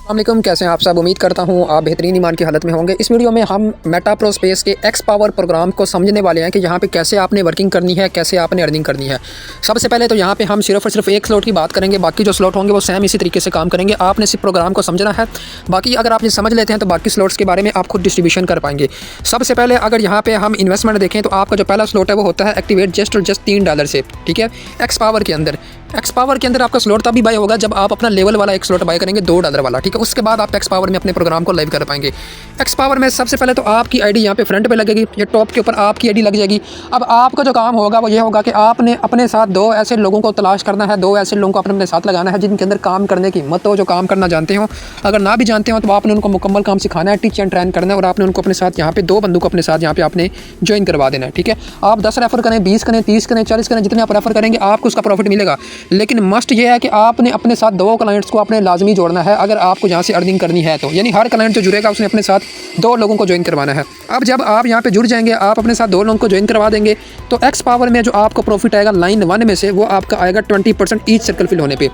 अस्सलामुअलैकुम, कैसे हैं आप सब। उम्मीद करता हूं आप बेहतरीन ईमान की हालत में होंगे। इस वीडियो में हम मेटा प्रो स्पेस के एक्स पावर प्रोग्राम को समझने वाले हैं कि यहां पे कैसे आपने वर्किंग करनी है, कैसे आपने अर्निंग करनी है। सबसे पहले तो यहां पे हम सिर्फ और सिर्फ एक स्लॉट की बात करेंगे, बाकी जो स्लॉट होंगे वो सेम इसी तरीके से काम करेंगे। आपने सिर्फ प्रोग्राम को समझना है, बाकी अगर आप ये समझ लेते हैं तो बाकी स्लॉट्स के बारे में आप खुद डिस्ट्रीब्यूशन कर पाएंगे। सबसे पहले अगर यहाँ पे हम इन्वेस्टमेंट देखें तो आपका जो पहला स्लॉट है वो होता है एक्टिवेट जस्ट $3 से, ठीक है। एक्स पावर के अंदर आपका स्लॉट तभी बाय होगा जब आप अपना लेवल वाला एक स्लॉट बाय करेंगे $2 वाला, ठीक है। उसके बाद आप एक्स पावर में अपने प्रोग्राम को लाइव कर पाएंगे। एक्स पावर में सबसे पहले तो आपकी आईडी यहाँ पे फ्रंट पे लगेगी, ये टॉप के ऊपर आपकी आईडी लग जाएगी। अब आपका जो काम होगा वो ये होगा कि आपने अपने साथ दो ऐसे लोगों को तलाश करना है, दो ऐसे लोगों को अपने साथ लगाना है जिनके अंदर काम करने की हिम्मत हो, जो काम करना जानते हो। अगर ना भी जानते हो तो आपने उनको मुकम्मल काम सिखाना है, टीच एंड ट्रेन करना है, और आपने उनको अपने साथ यहाँ पे दो बंदों को अपने साथ यहाँ पे आपने ज्वाइन करवा देना है, ठीक है। आप 10 रेफर करें, 20 करें, 30 करें, 40 करें, जितने आप रेफर करेंगे आपको उसका प्रॉफिट मिलेगा। लेकिन मस्ट ये है कि आपने अपने साथ दो क्लाइंट्स को अपने लाजमी जोड़ना है अगर आपको यहाँ से अर्निंग करनी है तो, यानी हर क्लाइंट जो जुड़ेगा उसने अपने साथ दो लोगों को ज्वाइन करवाना है। अब जब आप यहाँ पे जुड़ जाएंगे, आप अपने साथ दो लोगों को ज्वाइन करवा देंगे तो एक्स पावर में जो आपको प्रॉफिट आएगा लाइन 1 में से वो आपका आएगा 20% ईच सर्कल फिल होने पे।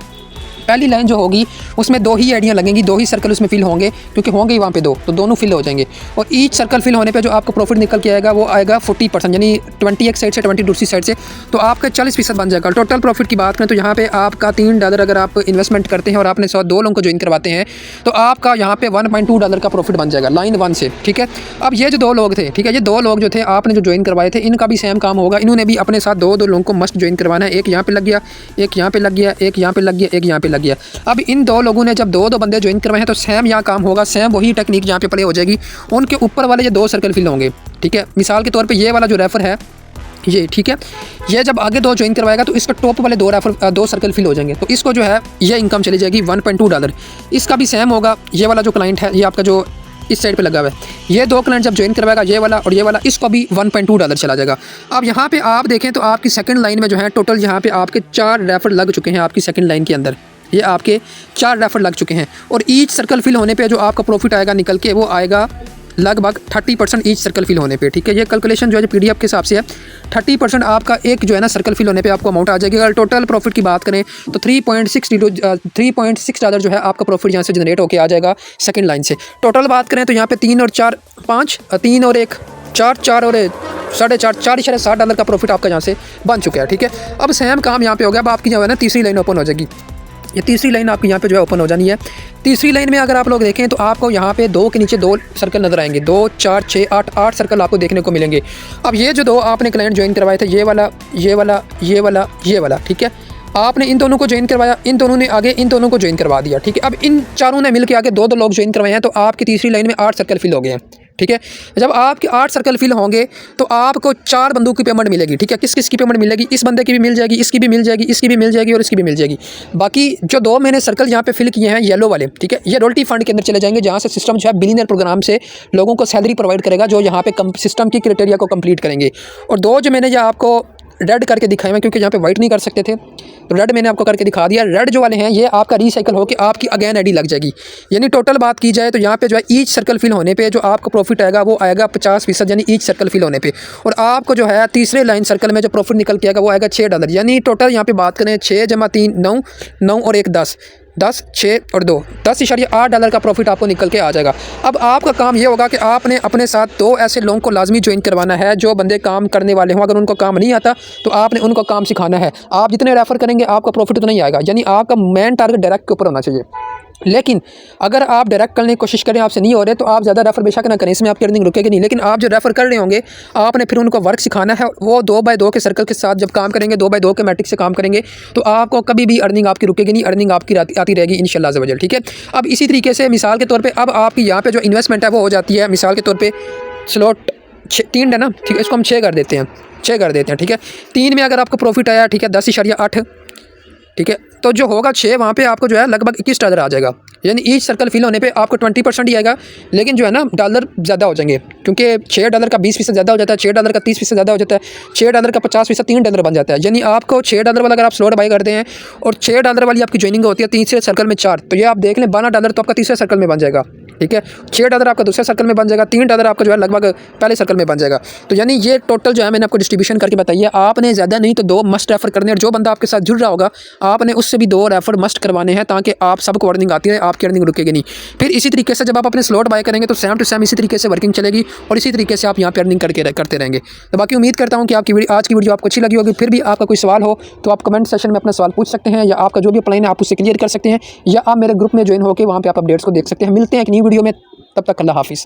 पहली लाइन जो होगी उसमें दो ही आइडियाँ लगेंगी, दो ही सर्कल उसमें फिल होंगे, क्योंकि होंगे ही वहाँ पे दो, तो दोनों फिल हो जाएंगे। और ईच सर्कल फिल होने पे जो आपको प्रॉफिट निकल के आएगा वो आएगा 40%, यानी 20 एक साइड से 20 दूसरी साइड से, तो आपका 40% बन जाएगा। टोटल प्रॉफिट की बात करें तो यहाँ पे आपका $3 अगर आप इन्वेस्टमेंट करते हैं और आपने 102 लोगों को ज्वाइन करवाते हैं तो आपका यहाँ पे $1.2 का प्रॉफिट बन जाएगा लाइन 1 से, ठीक है। अब ये जो दो लोग थे, ठीक है, ये दो लोग जो थे आपने जो ज्वाइन करवाए थे, इनका भी सेम काम होगा। इन्होंने भी अपने साथ दो लोगों को मस्ट ज्वाइन करवाना है। एक यहाँ पे लग गया, एक यहाँ पे लग गया, एक यहाँ पे लग गया, एक यहाँ पे लग गया। अब इन दो लोगों ने जब दो बंदे ज्वाइन करवाए हैं तो सेम यहाँ काम होगा, सेम वही टेक्निक यहाँ पे प्ले हो जाएगी। उनके ऊपर वाले ये दो सर्कल फिल होंगे, ठीक है। मिसाल के तौर पे ये वाला जो रेफर है ये, ठीक है, ये जब आगे दो ज्वाइन करवाएगा तो इसका टॉप वाले दो सर्कल फिल हो जाएंगे, तो इसको जो है ये इनकम चली जाएगी $1.2। इसका भी सेम होगा। ये वाला जो क्लाइंट है, ये आपका जो इस साइड पे लगा हुआ है, ये दो क्लाइंट जब ज्वाइन करवाएगा, ये वाला और ये वाला, इसको भी $1.2 चला जाएगा। अब यहाँ पे आप देखें तो आपकी सेकंड लाइन में जो है टोटल यहाँ पे आपके 4 रेफर लग चुके हैं। आपकी सेकंड लाइन के अंदर ये आपके 4 रेफर लग चुके हैं, और ईच सर्कल फिल होने पे जो आपका प्रॉफिट आएगा निकल के वो आएगा लगभग 30% ईच सर्कल फिल होने पे, ठीक है। ये कैलकुलेशन जो है PDF के हिसाब से है। 30% आपका एक जो है ना सर्कल फिल होने पे आपको अमाउंट आ जाएगी। अगर टोटल प्रॉफिट की बात करें तो $3.6 जो है आपका प्रॉफिट यहाँ से जनरेट होकर आ जाएगा सेकंड लाइन से। टोटल बात करें तो यहाँ पे 3 और 4 5 3 और 1 4 4 और 4.5 $4.7 का प्रॉफिट आपका यहाँ से बन चुका है, ठीक है। अब सेम काम यहाँ पे हो गया। अब आपकी जो है ना तीसरी लाइन ओपन हो जाएगी। ये तीसरी लाइन आपकी यहाँ पे जो है ओपन हो जानी है। तीसरी लाइन में अगर आप लोग देखें तो आपको यहाँ पे 2 के नीचे 2 सर्कल नज़र आएंगे, 2 4 6 8 सर्कल आपको देखने को मिलेंगे। अब ये जो दो आपने क्लाइंट ज्वाइन करवाए थे, ये वाला, ये वाला, ये वाला, ये वाला, ठीक है, आपने इन दोनों को ज्वाइन करवाया, इन दोनों ने आगे इन दोनों को ज्वाइन करवा दिया, ठीक है। अब इन चारों ने मिलकर आगे दो लोग ज्वाइन करवाए हैं, तो आपकी तीसरी लाइन में 8 सर्कल फिल हो गए हैं, ठीक है। जब आपके 8 सर्कल फिल होंगे तो आपको 4 बंदों की पेमेंट मिलेगी, ठीक है। किस किस की पेमेंट मिलेगी? इस बंदे की भी मिल जाएगी, इसकी भी मिल जाएगी, इसकी भी मिल जाएगी और इसकी भी मिल जाएगी। बाकी जो 2 मैंने सर्कल यहाँ पे फिल किए हैं येलो वाले, ठीक है, ये रॉयल्टी फंड के अंदर चले जाएंगे, जहाँ से सिस्टम जो है बिलियनर प्रोग्राम से लोगों को सैलरी प्रोवाइड करेगा जो यहाँ पे सिस्टम की क्राइटेरिया को कंप्लीट करेंगे। और 2 जो मैंने ये आपको रेड करके दिखाए हैं, क्योंकि यहाँ पे वाइट नहीं कर सकते थे, तो रेड मैंने आपको करके दिखा दिया। रेड जो वाले हैं ये आपका रिसाइकल होकर आपकी अगेन आईडी लग जाएगी। यानी टोटल बात की जाए तो यहाँ पे जो है ईच सर्कल फिल होने पे जो आपको प्रॉफिट आएगा वो आएगा 50%, यानी ईच सर्कल फिल होने पे। और आपको जो है तीसरे लाइन सर्कल में जो प्रॉफिट निकल के आएगा वो आएगा $6, यानी टोटल यहाँ पे बात करें 6 + 3 9 9 और 1 10 10 6 और 2 $10.8 का प्रॉफिट आपको निकल के आ जाएगा। अब आपका काम ये होगा कि आपने अपने साथ 2 ऐसे लोगों को लाजमी ज्वाइन करवाना है जो बंदे काम करने वाले हों। अगर उनको काम नहीं आता तो आपने उनको काम सिखाना है। आप जितने रेफर करेंगे आपका प्रॉफिट उतना ही आएगा, यानी आपका मेन टारगेट डायरेक्ट के ऊपर होना चाहिए। लेकिन अगर आप डायरेक्ट करने की कोशिश करें, आपसे नहीं हो रहे, तो आप ज़्यादा रेफर बेशक ना करें, इसमें आपकी अर्निंग रुकेगी नहीं। लेकिन आप जो रेफर कर रहे होंगे आपने फिर उनको वर्क सिखाना है। वो 2 बाय 2 के सर्कल के साथ जब काम करेंगे, 2 बाय 2 के मैट्रिक से काम करेंगे, तो आपको कभी भी अर्निंग आपकी रुकेगी नहीं, अर्निंग आपकी आती रहेगी इंशाल्लाह अज़्ज़ वजल, ठीक है। अब इसी तरीके से मिसाल के तौर पर अब आपकी यहाँ पर जो इन्वेस्टमेंट है वो हो जाती है, मिसाल के तौर पर स्लॉट 3 है ना, ठीक है, इसको हम 6 कर देते हैं, 6 कर देते हैं, ठीक है। 3 में अगर आपको प्रॉफिट आया, ठीक है, $10.8, ठीक है, तो जो होगा 6 वहाँ पे आपको जो है लगभग $21 आ जाएगा। यानी ईच सर्कल फिल होने पे आपको 20% ही आएगा, लेकिन जो है ना डॉलर ज़्यादा हो जाएंगे, क्योंकि $6 का 20% ज़्यादा हो जाता है, $6 का 30% ज़्यादा हो जाता है, $6 का 50% $3 बन जाता है। यानी आपको $6 वाला अगर आप स्लॉट बाई करते हैं और $6 वाली आपकी ज्वाइनिंग होती है तीसरे सर्कल में 4, तो ये आप देख लें $12 तो आपका तीसरे सर्कल में बन जाएगा। ठीक है। 6 डॉलर आपका दूसरे सर्कल में बन जाएगा, 3 डॉलर आपका जो है लगभग पहले सर्कल में बन जाएगा। तो यानी ये टोटल जो है मैंने आपको डिस्ट्रीब्यूशन करके बताई है। आपने ज़्यादा नहीं तो 2 मस्ट रेफर करने, और जो बंदा आपके साथ जुड़ रहा होगा आपने उससे भी 2 रेफर मस्ट करवाने हैं, ताकि आप सबको अर्निंग आती है, आपकी अर्निंग रुकेगी नहीं। फिर इसी तरीके से जब आप अपने स्लॉट बाय करेंगे तो सेम टू सेम इसी तरीके से वर्किंग चलेगी और इसी तरीके से आप यहाँ पर अर्निंग करते रहेंगे। तो बाकी उम्मीद करता हूँ कि आपकी आज की वीडियो आपको अच्छी लगी होगी। फिर भी आपका कोई सवाल हो तो आप कमेंट सेशन में अपना सवाल पूछ सकते हैं, या आपका जो भी प्लान है आप उससे क्लियर कर सकते हैं, या आप मेरे ग्रुप में ज्वाइन होकर वहाँ पे आप अपडेट्स को देख सकते हैं। मिलते हैं एक नई वीडियो में, तब तक अल्लाह हाफिज़।